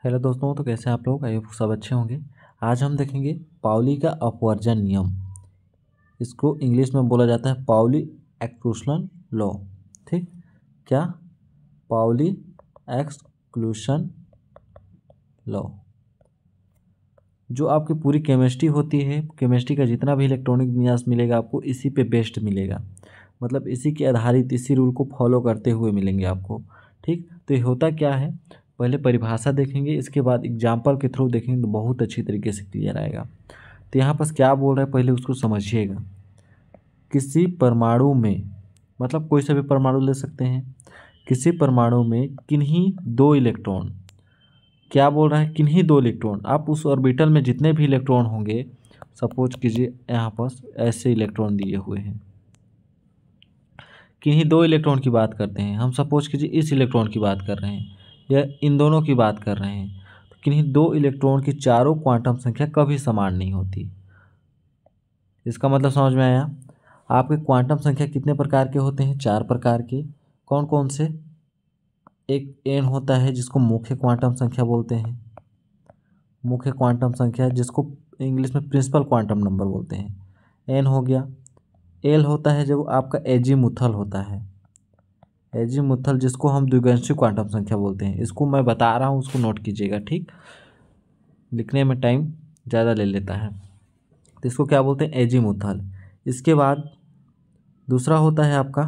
Hello दोस्तों, तो कैसे हैं आप लोग? आई होप सब अच्छे होंगे। आज हम देखेंगे पाउली का अपवर्जन नियम। इसको इंग्लिश में बोला जाता है पाउली एक्सक्लूशन लॉ। ठीक, क्या? Pauli exclusion law. जो आपकी पूरी केमिस्ट्री होती है, केमिस्ट्री का जितना भी इलेक्ट्रॉनिक विन्यास मिलेगा आपको इसी पे बेस्ड मिलेगा। मतलब इसी के आधारित, इसी रूल को फॉलो करते हुए मिलेंगे आपको। ठीक, तो ये होता क्या है, पहले परिभाषा देखेंगे, इसके बाद एग्जाम्पल के थ्रू देखेंगे तो बहुत अच्छी तरीके से क्लियर आएगा। तो यहाँ पर क्या बोल रहा है पहले उसको समझिएगा। किसी परमाणु में, मतलब कोई सा भी परमाणु ले सकते हैं, किसी परमाणु में किन्हीं दो इलेक्ट्रॉन, क्या बोल रहा है, किन्हीं दो इलेक्ट्रॉन, आप उस ऑर्बिटल में जितने भी इलेक्ट्रॉन होंगे, सपोज कीजिए यहाँ पर ऐसे इलेक्ट्रॉन दिए हुए हैं, किन्हीं दो इलेक्ट्रॉन की बात करते हैं हम, सपोज कीजिए इस इलेक्ट्रॉन की बात कर रहे हैं या इन दोनों की बात कर रहे हैं, तो किन्हीं दो इलेक्ट्रॉन की चारों क्वांटम संख्या कभी समान नहीं होती। इसका मतलब समझ में आया? आपके क्वांटम संख्या कितने प्रकार के होते हैं? 4 प्रकार के। कौन कौन से? एक एन होता है जिसको मुख्य क्वांटम संख्या बोलते हैं, मुख्य क्वांटम संख्या जिसको इंग्लिश में प्रिंसिपल क्वांटम नंबर बोलते हैं, एन हो गया। एल होता है जब आपका एजीमुथल होता है, एजीमुथल जिसको हम द्विगंशी क्वांटम संख्या बोलते हैं। इसको मैं बता रहा हूँ, उसको नोट कीजिएगा। ठीक, लिखने में टाइम ज़्यादा ले लेता है, तो इसको क्या बोलते हैं? एजीमुथल। इसके बाद दूसरा होता है आपका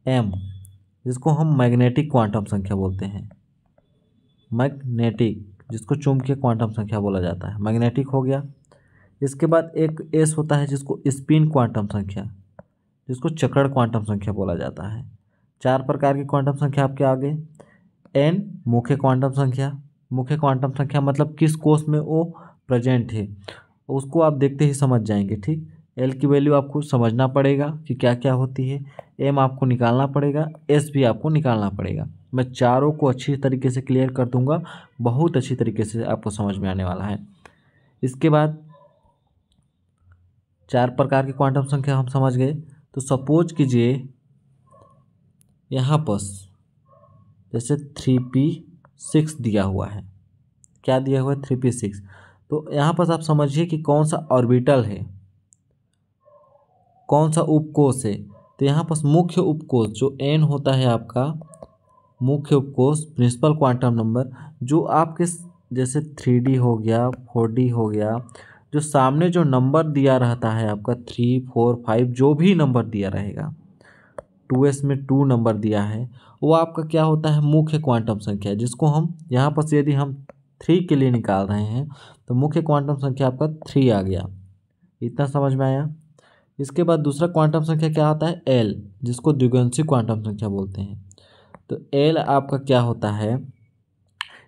एम, जिसको हम मैग्नेटिक क्वांटम संख्या बोलते हैं, मैग्नेटिक, जिसको चुंबकीय क्वांटम संख्या बोला जाता है, मैग्नेटिक हो गया। इसके बाद एक एस होता है जिसको स्पिन क्वांटम संख्या, जिसको चक्रण क्वांटम संख्या बोला जाता है। 4 प्रकार की क्वांटम संख्या आपके आगे। एन मुख्य क्वांटम संख्या, मुख्य क्वांटम संख्या मतलब किस कोष में वो प्रेजेंट है, उसको आप देखते ही समझ जाएंगे। ठीक, एल की वैल्यू आपको समझना पड़ेगा कि क्या क्या होती है, एम आपको निकालना पड़ेगा, एस भी आपको निकालना पड़ेगा। मैं चारों को अच्छी तरीके से क्लियर कर दूंगा, बहुत अच्छी तरीके से आपको समझ में आने वाला है। इसके बाद 4 प्रकार की क्वांटम संख्या हम समझ गए। तो सपोज कीजिए यहाँ पर जैसे 3p6 दिया हुआ है, क्या दिया हुआ है? 3p6। तो यहाँ पर आप समझिए कि कौन सा ऑर्बिटल है, कौन सा उपकोष है। तो यहाँ पर मुख्य उपकोष जो एन होता है आपका, मुख्य उपकोष प्रिंसिपल क्वांटम नंबर, जो आपके जैसे 3d हो गया, 4d हो गया, जो सामने जो नंबर दिया रहता है आपका 3, 4, 5, जो भी नंबर दिया रहेगा, 2s में 2 नंबर दिया है, वो आपका क्या होता है? मुख्य क्वांटम संख्या, जिसको हम यहाँ पर यदि हम 3 के लिए निकाल रहे हैं तो मुख्य क्वांटम संख्या आपका 3 आ गया। इतना समझ में आया? इसके बाद दूसरा क्वांटम संख्या क्या होता है? एल, जिसको द्विगंशी क्वांटम संख्या बोलते हैं। तो एल आपका क्या होता है?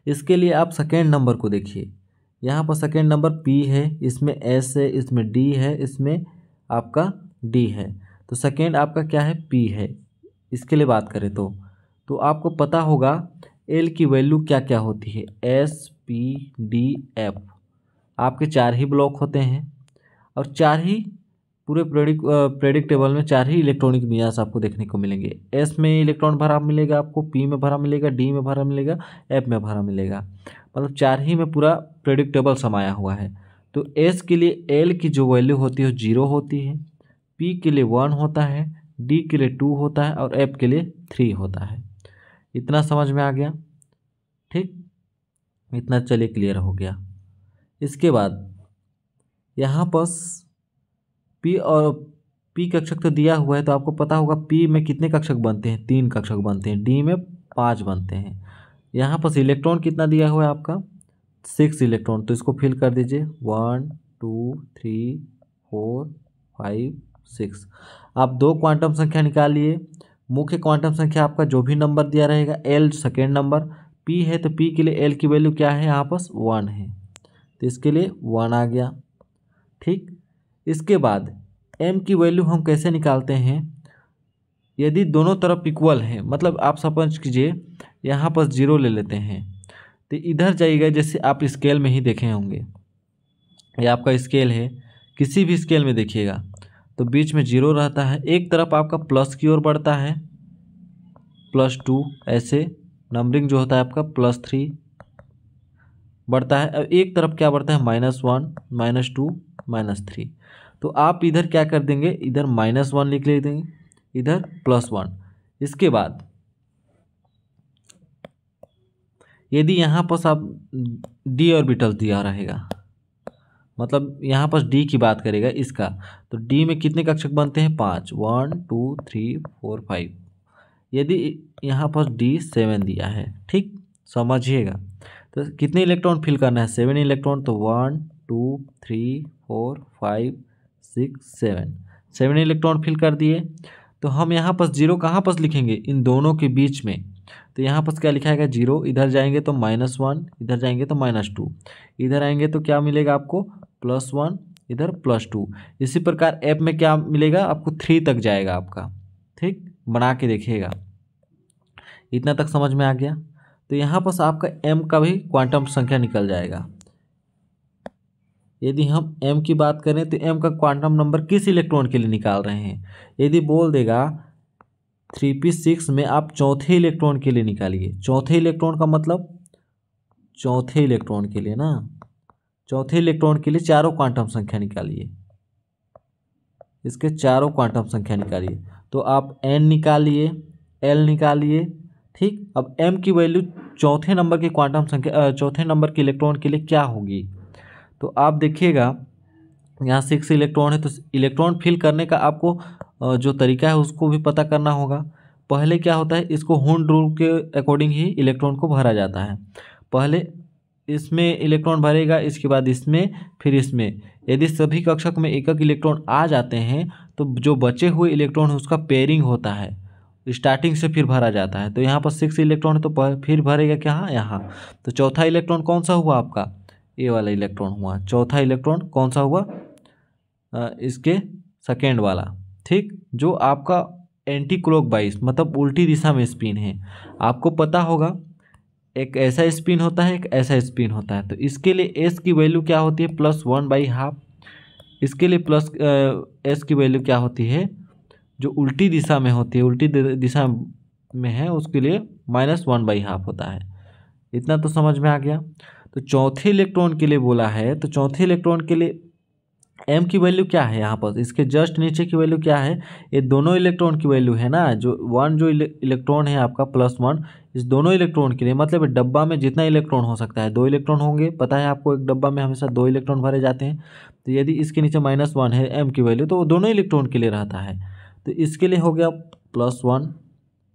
इसके लिए आप सेकेंड नंबर को देखिए, यहाँ पर सेकेंड नंबर पी है, इसमें एस है, इसमें डी है, इसमें आपका डी है। तो सेकेंड आपका क्या है? पी है। इसके लिए बात करें तो आपको पता होगा एल की वैल्यू क्या क्या होती है, एस पी डी एफ। आपके 4 ही ब्लॉक होते हैं और 4 ही पूरे प्रेडिक्ट टेबल में 4 ही इलेक्ट्रॉनिक विन्यास आपको देखने को मिलेंगे। एस में इलेक्ट्रॉन भरा मिलेगा आपको, पी में भरा मिलेगा, डी में भरा मिलेगा, एफ में भरा मिलेगा। मतलब 4 ही में पूरा प्रेडिक्ट टेबल समाया हुआ है। तो एस के लिए एल की जो वैल्यू होती है 0 होती है, पी के लिए 1 होता है, डी के लिए 2 होता है और एफ के लिए 3 होता है। इतना समझ में आ गया? ठीक, इतना चलिए क्लियर हो गया। इसके बाद यहाँ पर पी और पी कक्षक तो दिया हुआ है, तो आपको पता होगा पी में कितने कक्षक बनते हैं? 3 कक्षक बनते हैं, डी में 5 बनते हैं। यहाँ पर इलेक्ट्रॉन कितना दिया हुआ है आपका? 6 इलेक्ट्रॉन। तो इसको फिल कर दीजिए, 1 2 3 4 5 6। आप 2 क्वांटम संख्या निकालिए। मुख्य क्वांटम संख्या आपका जो भी नंबर दिया रहेगा, एल सेकेंड नंबर, पी है तो पी के लिए एल की वैल्यू क्या है? यहाँ पर 1 है, तो इसके लिए 1 आ गया। ठीक, इसके बाद m की वैल्यू हम कैसे निकालते हैं? यदि दोनों तरफ इक्वल हैं, मतलब आप समझ कीजिए यहाँ पर 0 ले लेते हैं, तो इधर जाइएगा, जैसे आप स्केल में ही देखे होंगे, ये आपका स्केल है, किसी भी स्केल में देखिएगा तो बीच में 0 रहता है। एक तरफ आपका प्लस की ओर बढ़ता है, +2, ऐसे नंबरिंग जो होता है आपका +3, बढ़ता है। अब एक तरफ क्या बढ़ता है, -1 -2 -3। तो आप इधर क्या कर देंगे, इधर -1 लिख ले देंगे, इधर +1। इसके बाद यदि यहाँ पर आप d ऑर्बिटल दिया रहेगा, मतलब यहाँ पर d की बात करेगा इसका, तो d में कितने कक्षक बनते हैं, 5, 1 2 3 4 5। यदि यहाँ पर d 7 दिया है, ठीक, समझिएगा, तो कितने इलेक्ट्रॉन फिल करना है, 7 इलेक्ट्रॉन। तो 1 2 3 4 5 6 7, 7 इलेक्ट्रॉन फिल कर दिए। तो हम यहाँ पर 0 कहाँ पर लिखेंगे, इन दोनों के बीच में। तो यहाँ पर क्या लिखाएगा, 0, इधर जाएंगे तो -1, इधर जाएंगे तो -2, इधर आएंगे तो क्या मिलेगा आपको, +1, इधर +2। इसी प्रकार ऐप में क्या मिलेगा आपको, 3 तक जाएगा आपका, ठीक, बना के देखिएगा। इतना तक समझ में आ गया। तो यहाँ पर आपका m का भी क्वांटम संख्या निकल जाएगा। यदि हम m की बात करें तो m का क्वांटम नंबर किस इलेक्ट्रॉन के लिए निकाल रहे हैं, यदि बोल देगा 3p6 में आप चौथे इलेक्ट्रॉन के लिए निकालिए। चौथे इलेक्ट्रॉन का मतलब, चौथे इलेक्ट्रॉन के लिए ना, चौथे इलेक्ट्रॉन के लिए चारों क्वांटम संख्या निकालिए, इसके चारों क्वांटम संख्या निकालिए। तो आप n निकालिए, l निकालिए, ठीक। अब m की वैल्यू चौथे नंबर की क्वांटम संख्या, चौथे नंबर के इलेक्ट्रॉन के लिए क्या होगी। तो आप देखिएगा यहाँ 6 इलेक्ट्रॉन है, तो इलेक्ट्रॉन फिल करने का आपको जो तरीका है उसको भी पता करना होगा। पहले क्या होता है, इसको हुंड रूल के अकॉर्डिंग ही इलेक्ट्रॉन को भरा जाता है। पहले इसमें इलेक्ट्रॉन भरेगा, इसके बाद इसमें, फिर इसमें। यदि सभी कक्षक में एक एक इलेक्ट्रॉन आ जाते हैं तो जो बचे हुए इलेक्ट्रॉन है उसका पेयरिंग होता है, स्टार्टिंग से फिर भरा जाता है। तो यहाँ पर 6 इलेक्ट्रॉन है तो फिर भरेगा क्या, यहाँ। तो चौथा इलेक्ट्रॉन कौन सा हुआ आपका, ए वाला इलेक्ट्रॉन हुआ। चौथा इलेक्ट्रॉन कौन सा हुआ, इसके सेकेंड वाला, ठीक, जो आपका एंटी क्लॉकवाइज मतलब उल्टी दिशा में स्पिन है। आपको पता होगा एक ऐसा स्पिन होता है, एक ऐसा स्पिन होता है। तो इसके लिए एस की वैल्यू क्या होती है, +1/12। इसके लिए एस की वैल्यू क्या होती है, जो उल्टी दिशा में होती है, उल्टी दिशा में है, उसके लिए -1/12 होता है। इतना तो समझ में आ गया। तो चौथे इलेक्ट्रॉन के लिए बोला है, तो चौथे इलेक्ट्रॉन के लिए m की वैल्यू क्या है, यहाँ पर इसके जस्ट नीचे की वैल्यू क्या है, ये दोनों इलेक्ट्रॉन की वैल्यू है ना। जो इलेक्ट्रॉन है आपका +1, इस दोनों इलेक्ट्रॉन के लिए, मतलब डब्बा में जितना इलेक्ट्रॉन हो सकता है, 2 इलेक्ट्रॉन होंगे, पता है आपको, एक डब्बा में हमेशा 2 इलेक्ट्रॉन भरे जाते हैं। तो यदि इसके नीचे -1 है m की वैल्यू, तो वो दोनों इलेक्ट्रॉन के लिए रहता है। तो इसके लिए हो गया +1,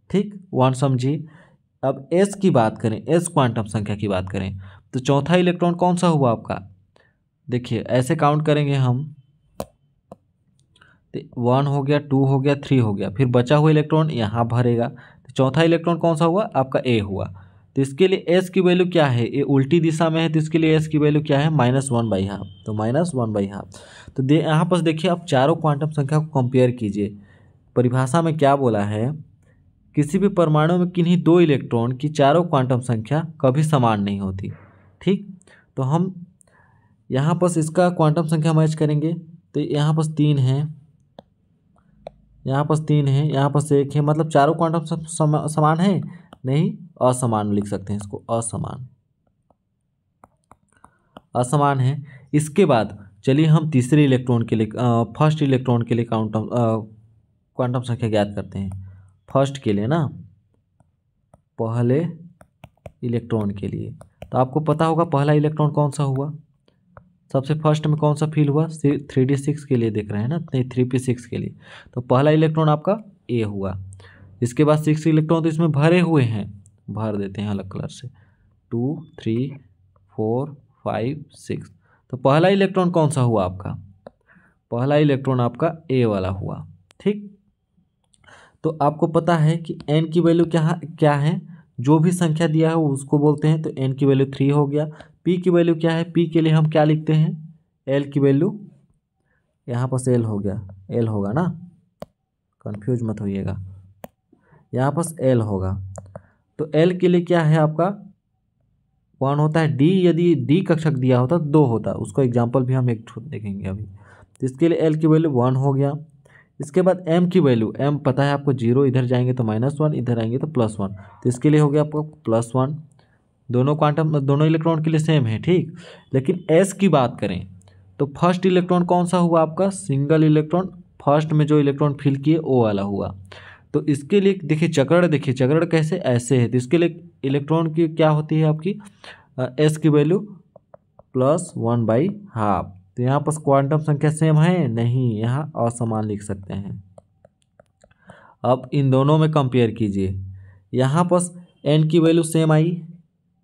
ठीक, 1 समझिए। अब s की बात करें, s क्वांटम संख्या की बात करें, तो चौथा इलेक्ट्रॉन कौन सा हुआ आपका, देखिए ऐसे काउंट करेंगे हम, 1 हो गया, 2 हो गया, 3 हो गया, फिर बचा हुआ इलेक्ट्रॉन यहाँ भरेगा। तो चौथा इलेक्ट्रॉन कौन सा हुआ आपका, ए हुआ। तो इसके लिए s की वैल्यू क्या है, ये उल्टी दिशा में है, तो इसके लिए s की वैल्यू क्या है, -1/12। तो -1/12। तो यहाँ पर देखिए, आप चारों क्वांटम संख्या को कंपेयर कीजिए। परिभाषा में क्या बोला है, किसी भी परमाणु में किन्हीं 2 इलेक्ट्रॉन की चारों क्वांटम संख्या कभी समान नहीं होती, ठीक। तो हम यहाँ पर इसका क्वांटम संख्या मैच करेंगे, तो यहाँ पर 3 है, यहाँ पर 3 है, यहाँ पर 1 है, मतलब चारों क्वांटम समान है नहीं, असमान लिख सकते हैं इसको, असमान, असमान है। इसके बाद चलिए हम तीसरे इलेक्ट्रॉन के लिए, फर्स्ट इलेक्ट्रॉन के लिए क्वांटम संख्या ज्ञात करते हैं। फर्स्ट के लिए ना, पहले इलेक्ट्रॉन के लिए, तो आपको पता होगा पहला इलेक्ट्रॉन कौन सा हुआ, सबसे फर्स्ट में कौन सा फील हुआ, 3d6 के लिए देख रहे हैं ना, नहीं 3p6 के लिए। तो पहला इलेक्ट्रॉन आपका ए हुआ। इसके बाद 6 इलेक्ट्रॉन तो इसमें भरे हुए हैं, भर देते हैं अलग कलर से, 2 3 4 5 6। तो पहला इलेक्ट्रॉन कौन सा हुआ आपका, पहला इलेक्ट्रॉन आपका ए वाला हुआ, ठीक। तो आपको पता है कि n की वैल्यू क्या है, जो भी संख्या दिया है उसको बोलते हैं। तो n की वैल्यू 3 हो गया। p की वैल्यू क्या है, p के लिए हम क्या लिखते हैं, l की वैल्यू, यहाँ पर l हो गया, l होगा ना, कंफ्यूज मत होइएगा, यहाँ पर l होगा। तो l के लिए क्या है आपका 1 होता है। d यदि d कक्षक दिया होता तो 2 होता, उसको एग्जाम्पल भी हम एक देखेंगे अभी। तो इसके लिए l की वैल्यू 1 हो गया। इसके बाद m की वैल्यू, m पता है आपको 0, इधर जाएंगे तो -1, इधर आएंगे तो +1, तो इसके लिए हो गया आपको +1। दोनों इलेक्ट्रॉन के लिए सेम है, ठीक। लेकिन एस की बात करें तो फर्स्ट इलेक्ट्रॉन कौन सा हुआ आपका, सिंगल इलेक्ट्रॉन, फर्स्ट में जो इलेक्ट्रॉन फिल किए वो वाला हुआ। तो इसके लिए देखिए चक्रण कैसे ऐसे है, तो इसके लिए इलेक्ट्रॉन की क्या होती है आपकी, एस की वैल्यू +1/2। तो यहाँ पर क्वांटम संख्या सेम है नहीं, यहाँ असमान लिख सकते हैं। अब इन दोनों में कंपेयर कीजिए, यहाँ पर एन की वैल्यू सेम आई,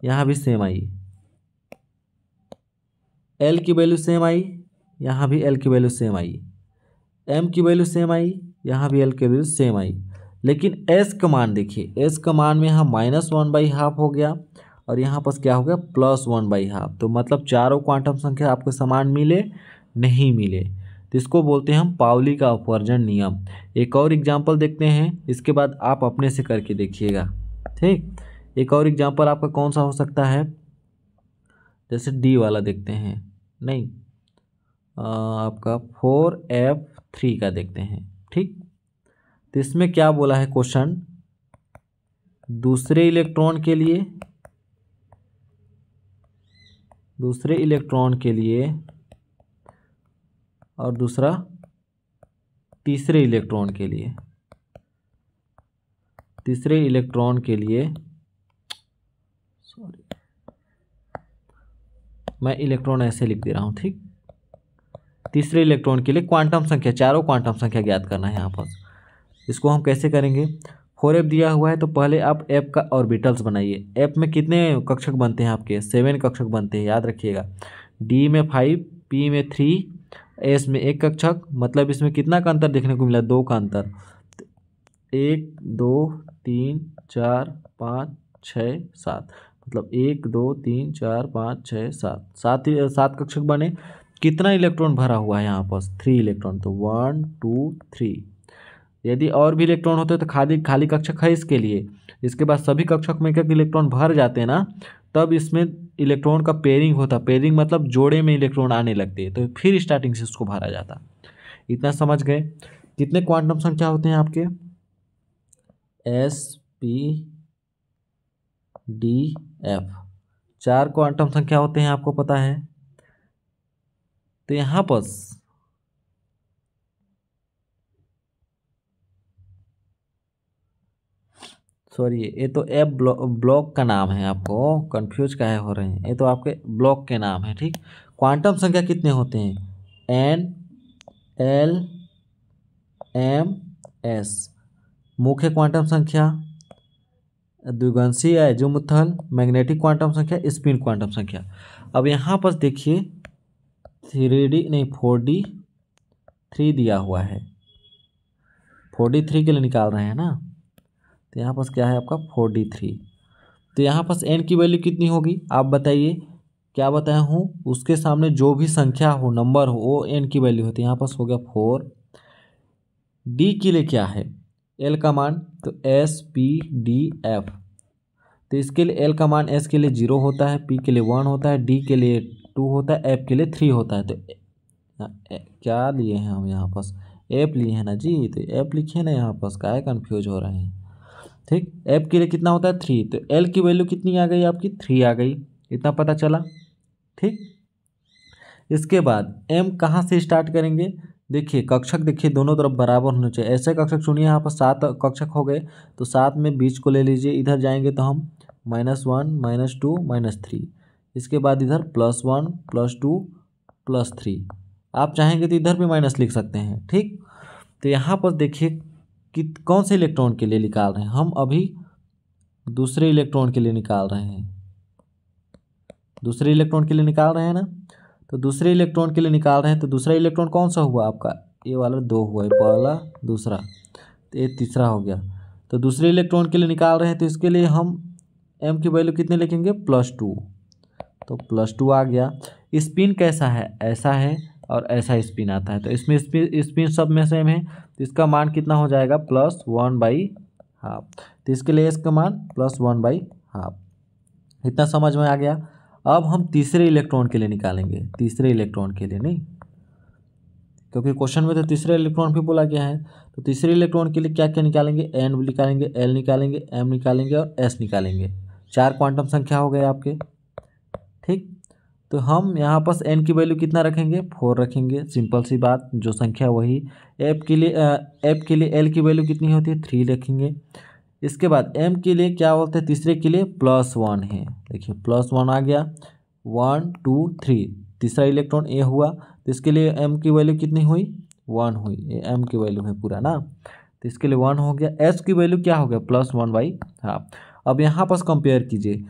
यहाँ भी सेम आई, एल की वैल्यू सेम आई, यहाँ भी एल की वैल्यू सेम आई, एम की वैल्यू सेम आई, यहाँ भी एल की वैल्यू सेम आई। लेकिन एस का मान देखिए, एस का मान में यहाँ -1/2 हो गया और यहाँ पर क्या हो गया +1/2। तो मतलब चारों क्वांटम संख्या आपको समान मिले नहीं मिले, तो इसको बोलते हैं हम पाउली का अपवर्जन नियम। एक और एग्जाम्पल देखते हैं, इसके बाद आप अपने से करके देखिएगा, ठीक। एक और एग्जाम्पल आपका कौन सा हो सकता है, जैसे डी वाला देखते हैं, नहीं आपका 4f3 का देखते हैं, ठीक। तो इसमें क्या बोला है क्वेश्चन, दूसरे इलेक्ट्रॉन के लिए और दूसरा तीसरे इलेक्ट्रॉन के लिए, सॉरी मैं इलेक्ट्रॉन ऐसे लिख दे रहा हूँ, ठीक। तीसरे इलेक्ट्रॉन के लिए क्वांटम संख्या, चारों क्वांटम संख्या ज्ञात करना है यहाँ पर। इसको हम कैसे करेंगे, 4f दिया हुआ है तो पहले आप f का ऑर्बिटल्स बनाइए। f में कितने कक्षक बनते हैं आपके, 7 कक्षक बनते हैं, याद रखिएगा। d में 5, p में 3, s में 1 कक्षक, मतलब इसमें कितना का अंतर देखने को मिला, 2 का अंतर। 1 2 3 4 5 6 7, मतलब 1 2 3 4 5 6 7, 7 कक्षक बने। कितना इलेक्ट्रॉन भरा हुआ है यहाँ पर, 3 इलेक्ट्रॉन, तो 1 2 3। यदि और भी इलेक्ट्रॉन होते तो खाली कक्षक है इसके लिए। इसके बाद सभी कक्षक में एक इलेक्ट्रॉन भर जाते हैं ना, तब इसमें इलेक्ट्रॉन का पेयरिंग होता, पेयरिंग मतलब जोड़े में इलेक्ट्रॉन आने लगते हैं, तो फिर स्टार्टिंग से उसको भरा जाता। इतना समझ गए। कितने क्वांटम संख्या होते हैं आपके, s p d f, 4 quantum संख्या होते हैं, आपको पता है। तो यहाँ पर सॉरी, ये तो एफ ब्लॉक का नाम है, आपको कंफ्यूज काहे हो रहे हैं, ये तो आपके ब्लॉक के नाम है, ठीक। क्वांटम संख्या कितने होते हैं, n l m s। मुख्य क्वांटम संख्या, द्विगंशीय अज़ुमुथल, मैग्नेटिक क्वांटम संख्या, स्पिन क्वांटम संख्या। अब यहाँ पर देखिए 3D नहीं 4D3 दिया हुआ है, 4D3 के लिए निकाल रहे हैं ना, तो यहाँ पर क्या है आपका 4D3। तो यहाँ पर n की वैल्यू कितनी होगी आप बताइए, क्या बताया हूँ, उसके सामने जो भी संख्या हो, नंबर हो, वो n की वैल्यू होती है। यहाँ पर हो गया 4। d के लिए क्या है, l का मान, तो s p d f। तो इसके लिए l का मान s के लिए 0 होता है, p के लिए 1 होता है, d के लिए 2 होता है, f के लिए 3 होता है। तो क्या लिए हैं हम यहाँ पर, f लिए हैं ना जी, तो f लिखे ना यहाँ पर, काहे कन्फ्यूज हो रहे हैं, ठीक। f के लिए कितना होता है 3, तो l की वैल्यू कितनी आ गई आपकी, 3 आ गई, इतना पता चला, ठीक। इसके बाद m कहाँ से स्टार्ट करेंगे, देखिए कक्षक देखिए दोनों तरफ बराबर होने चाहिए। ऐसे कक्षक चुनिए, यहाँ पर 7 कक्षक हो गए, तो 7 में बीच को ले लीजिए, इधर जाएंगे तो हम -1 -2 -3, इसके बाद इधर +1 +2 +3। आप चाहेंगे तो इधर भी माइनस लिख सकते हैं, ठीक। तो यहाँ पर देखिए कि कौन से इलेक्ट्रॉन के लिए निकाल रहे हैं हम, अभी दूसरे इलेक्ट्रॉन के लिए निकाल रहे हैं, दूसरे इलेक्ट्रॉन के लिए निकाल रहे हैं ना। तो दूसरे इलेक्ट्रॉन के लिए निकाल रहे हैं, तो दूसरा इलेक्ट्रॉन कौन सा हुआ आपका, ये वाला 2 हुआ है, पहला दूसरा, तो ये तीसरा हो गया। तो दूसरे इलेक्ट्रॉन के लिए निकाल रहे हैं, तो इसके लिए हम m की वैल्यू कितने लिखेंगे, +2, तो +2 आ गया। स्पिन कैसा है, ऐसा है और ऐसा स्पिन आता है, तो इसमें स्पिन सब में सेम है, तो इसका मान कितना हो जाएगा, +1/2। तो इसके लिए इसका मान +1/2। इतना समझ में आ गया। अब हम तीसरे इलेक्ट्रॉन के लिए निकालेंगे, तीसरे इलेक्ट्रॉन के लिए नहीं, क्योंकि क्वेश्चन में तो तीसरे इलेक्ट्रॉन भी बोला गया है। तो तीसरे इलेक्ट्रॉन के लिए क्या क्या निकालेंगे, n निकालेंगे, l निकालेंगे, m निकालेंगे और s निकालेंगे। 4 क्वांटम संख्या हो गए आपके। ठीक, तो हम यहाँ पास n की वैल्यू कितना रखेंगे, 4 रखेंगे। सिंपल सी बात, जो संख्या वही। f के लिए l की वैल्यू कितनी होती है, 3 रखेंगे। इसके बाद m के लिए क्या बोलते हैं, तीसरे के लिए +1 है। देखिए +1 आ गया, 1 2 3, तीसरा इलेक्ट्रॉन a हुआ, तो इसके लिए m की वैल्यू कितनी हुई, 1 हुई। ये m की वैल्यू है पूरा ना, तो इसके लिए 1 हो गया। s की वैल्यू क्या हो गया, +1/2। अब यहाँ पास कंपेयर कीजिए,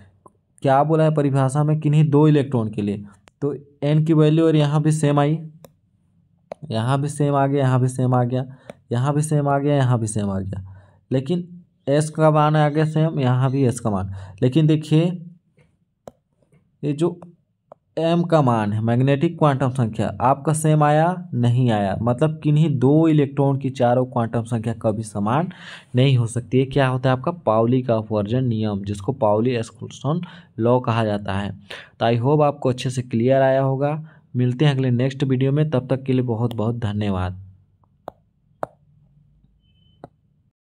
क्या बोला है परिभाषा में, किन्हीं 2 इलेक्ट्रॉन के लिए, तो n की वैल्यू और यहाँ भी सेम आई, यहाँ भी सेम आ गया, यहाँ भी सेम आ गया, यहाँ भी सेम आ गया, यहाँ भी सेम आ गया, लेकिन s का मान आ गया सेम, यहाँ भी s का मान। लेकिन देखिए ये जो m का मान है, मैग्नेटिक क्वांटम संख्या, आपका सेम आया नहीं आया, मतलब किन्हीं 2 इलेक्ट्रॉन की चारों क्वांटम संख्या कभी समान नहीं हो सकती है। क्या होता है आपका, पाउली का अपवर्जन नियम, जिसको पाउली एक्सक्लूशन लॉ कहा जाता है। तो आई होप आपको अच्छे से क्लियर आया होगा। मिलते हैं अगले नेक्स्ट वीडियो में, तब तक के लिए बहुत बहुत धन्यवाद।